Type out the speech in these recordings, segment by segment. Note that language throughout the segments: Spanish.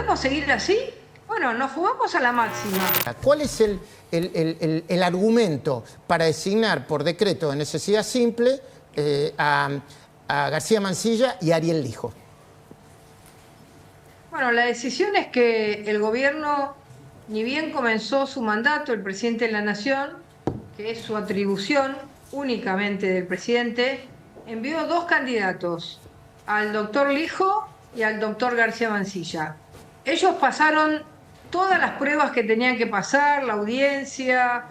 ¿Podemos seguir así? Bueno, nos jugamos a la máxima. ¿Cuál es el argumento para designar por decreto de necesidad simple a García Mansilla y a Ariel Lijo? Bueno, la decisión es que el gobierno, ni bien comenzó su mandato, el presidente de la Nación, que es su atribución únicamente del presidente, envió dos candidatos, al doctor Lijo y al doctor García Mansilla. Ellos pasaron todas las pruebas que tenían que pasar, la audiencia,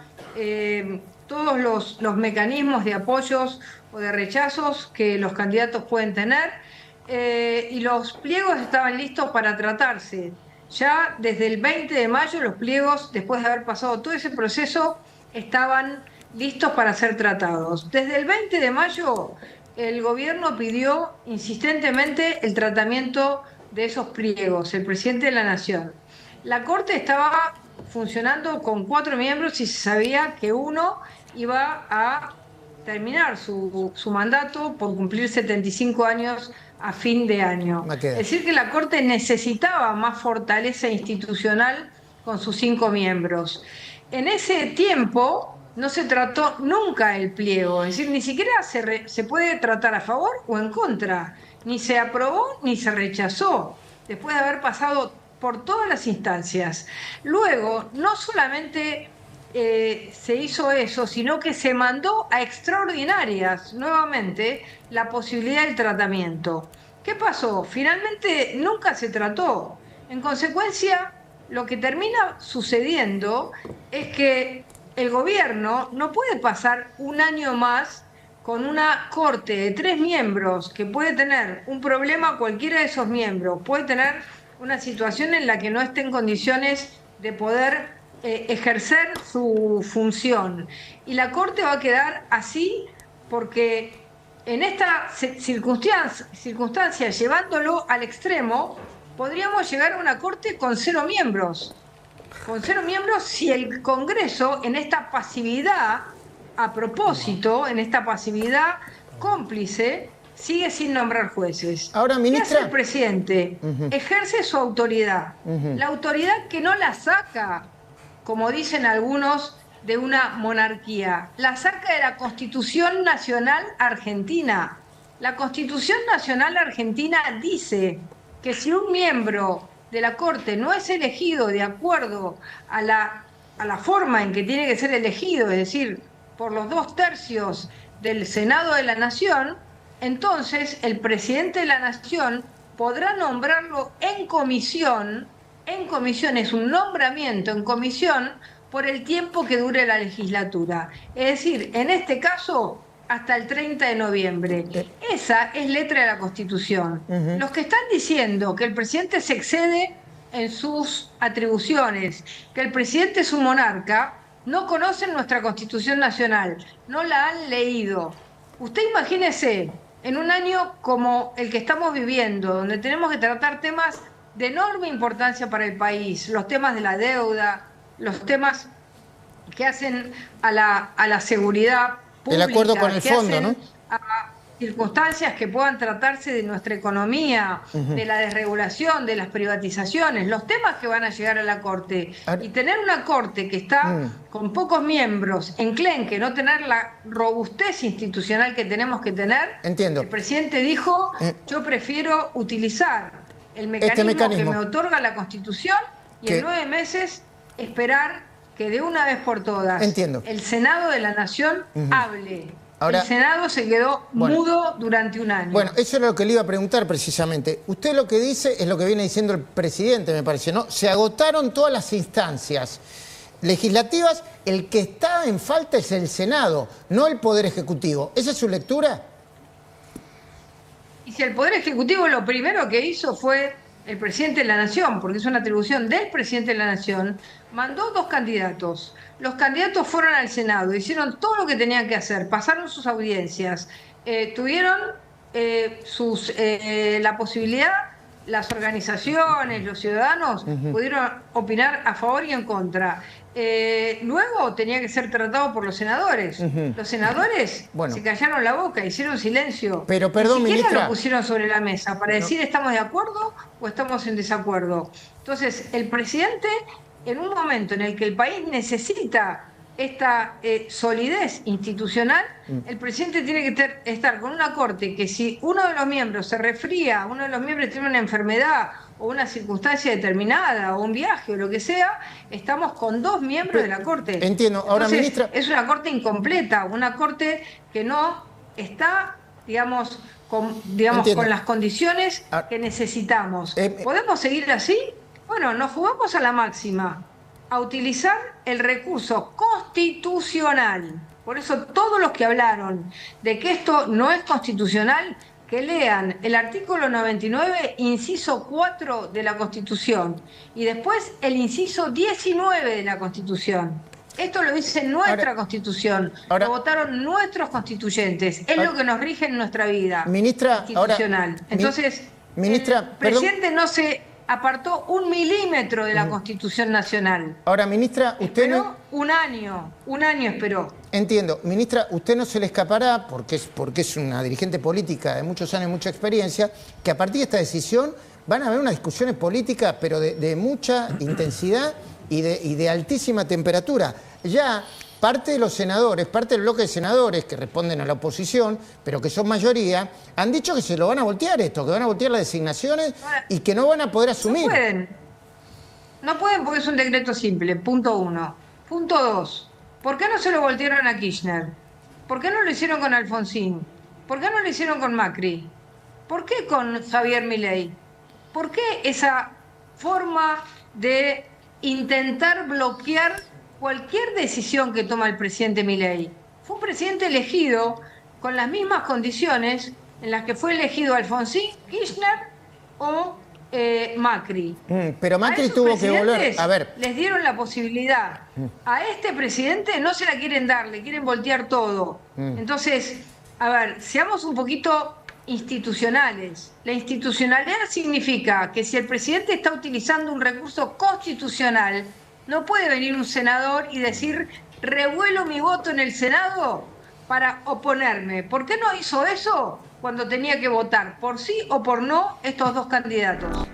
todos los mecanismos de apoyos o de rechazos que los candidatos pueden tener, y los pliegos estaban listos para tratarse. Ya desde el 20 de mayo los pliegos, después de haber pasado todo ese proceso, estaban listos para ser tratados. Desde el 20 de mayo el gobierno pidió insistentemente el tratamiento de esos pliegos, el presidente de la Nación. La Corte estaba funcionando con 4 miembros y se sabía que uno iba a terminar su mandato por cumplir 75 años a fin de año. Es decir, que la Corte necesitaba más fortaleza institucional con sus 5 miembros. En ese tiempo no se trató nunca el pliego, es decir, ni siquiera se puede tratar a favor o en contra, ni se aprobó ni se rechazó, después de haber pasado por todas las instancias. Luego, no solamente se hizo eso, sino que se mandó a extraordinarias nuevamente la posibilidad del tratamiento. ¿Qué pasó? Finalmente nunca se trató. En consecuencia, lo que termina sucediendo es que el gobierno no puede pasar un año más con una corte de 3 miembros que puede tener un problema, cualquiera de esos miembros puede tener una situación en la que no esté en condiciones de poder ejercer su función. Y la corte va a quedar así porque en esta circunstancia, llevándolo al extremo, podríamos llegar a una corte con 0 miembros. Con 0 miembros si el Congreso, en esta pasividad, a propósito, en esta pasividad cómplice, sigue sin nombrar jueces. Ahora, ministra, ¿qué hace el presidente? Ejerce su autoridad. La autoridad que no la saca, como dicen algunos, de una monarquía. La saca de la Constitución Nacional Argentina. La Constitución Nacional Argentina dice que si un miembro de la Corte no es elegido de acuerdo a la forma en que tiene que ser elegido, es decir, por los 2/3 del Senado de la Nación, entonces el presidente de la Nación podrá nombrarlo en comisión es un nombramiento en comisión por el tiempo que dure la legislatura. Es decir, en este caso, hasta el 30 de noviembre. Esa es letra de la Constitución. Los que están diciendo que el presidente se excede en sus atribuciones, que el presidente es un monarca, no conocen nuestra Constitución Nacional, no la han leído. Usted imagínese, en un año como el que estamos viviendo, donde tenemos que tratar temas de enorme importancia para el país, los temas de la deuda, los temas que hacen a la seguridad pública, el acuerdo con el fondo, ¿no? A circunstancias que puedan tratarse de nuestra economía, de la desregulación, de las privatizaciones, los temas que van a llegar a la Corte. Y tener una Corte que está con pocos miembros, enclenque, no tener la robustez institucional que tenemos que tener. Entiendo. El presidente dijo, yo prefiero utilizar el mecanismo que me otorga la Constitución y en 9 meses esperar que de una vez por todas el Senado de la Nación hable. Ahora, el Senado se quedó mudo durante un año. Bueno, eso era lo que le iba a preguntar precisamente. Usted lo que dice es lo que viene diciendo el presidente, me parece, ¿no? Se agotaron todas las instancias legislativas, el que está en falta es el Senado, no el Poder Ejecutivo. ¿Esa es su lectura? Y si el Poder Ejecutivo lo primero que hizo fue el presidente de la Nación, porque es una atribución del presidente de la Nación, mandó 2 candidatos. Los candidatos fueron al Senado, hicieron todo lo que tenían que hacer, pasaron sus audiencias, tuvieron la posibilidad las organizaciones, los ciudadanos pudieron opinar a favor y en contra. Luego tenía que ser tratado por los senadores. Los senadores se callaron la boca, hicieron silencio. Pero perdón, ni siquiera ministra, lo pusieron sobre la mesa para decir estamos de acuerdo o estamos en desacuerdo. Entonces, el presidente, en un momento en el que el país necesita esta solidez institucional, el presidente tiene que estar con una corte que si uno de los miembros se resfría, uno de los miembros tiene una enfermedad o una circunstancia determinada o un viaje o lo que sea, estamos con 2 miembros de la corte. Entiendo. Ahora, entonces, ministra, es una corte incompleta, una corte que no está, digamos, con las condiciones que necesitamos. ¿Podemos seguir así? Bueno, nos jugamos a la máxima, a utilizar el recurso constitucional. Por eso todos los que hablaron de que esto no es constitucional, que lean el artículo 99, inciso 4 de la Constitución, y después el inciso 19 de la Constitución. Esto lo dice nuestra Constitución, lo votaron nuestros constituyentes, es lo que nos rige en nuestra vida institucional. Entonces, ministra, el presidente no se apartó 1 milímetro de la Constitución Nacional. Ahora, ministra, usted esperó un año esperó. Entiendo. Ministra, usted no se le escapará, porque es una dirigente política de muchos años, mucha experiencia, que a partir de esta decisión van a haber unas discusiones políticas, pero de mucha intensidad y de altísima temperatura. Ya parte de los senadores, parte del bloque de senadores que responden a la oposición, pero que son mayoría, han dicho que se lo van a voltear esto, que van a voltear las designaciones y que no van a poder asumir. No pueden porque es un decreto simple, punto 1. Punto 2, ¿por qué no se lo voltearon a Kirchner? ¿Por qué no lo hicieron con Alfonsín? ¿Por qué no lo hicieron con Macri? ¿Por qué con Javier Milei? ¿Por qué esa forma de intentar bloquear cualquier decisión que toma el presidente Milei? Fue un presidente elegido con las mismas condiciones en las que fue elegido Alfonsín, Kirchner o Macri. Pero Macri tuvo que volver. A ver. Les dieron la posibilidad. A este presidente no se la quieren dar, le quieren voltear todo. Entonces, a ver, seamos un poquito institucionales. La institucionalidad significa que si el presidente está utilizando un recurso constitucional, no puede venir un senador y decir, revuelo mi voto en el Senado para oponerme. ¿Por qué no hizo eso cuando tenía que votar por sí o por no estos 2 candidatos?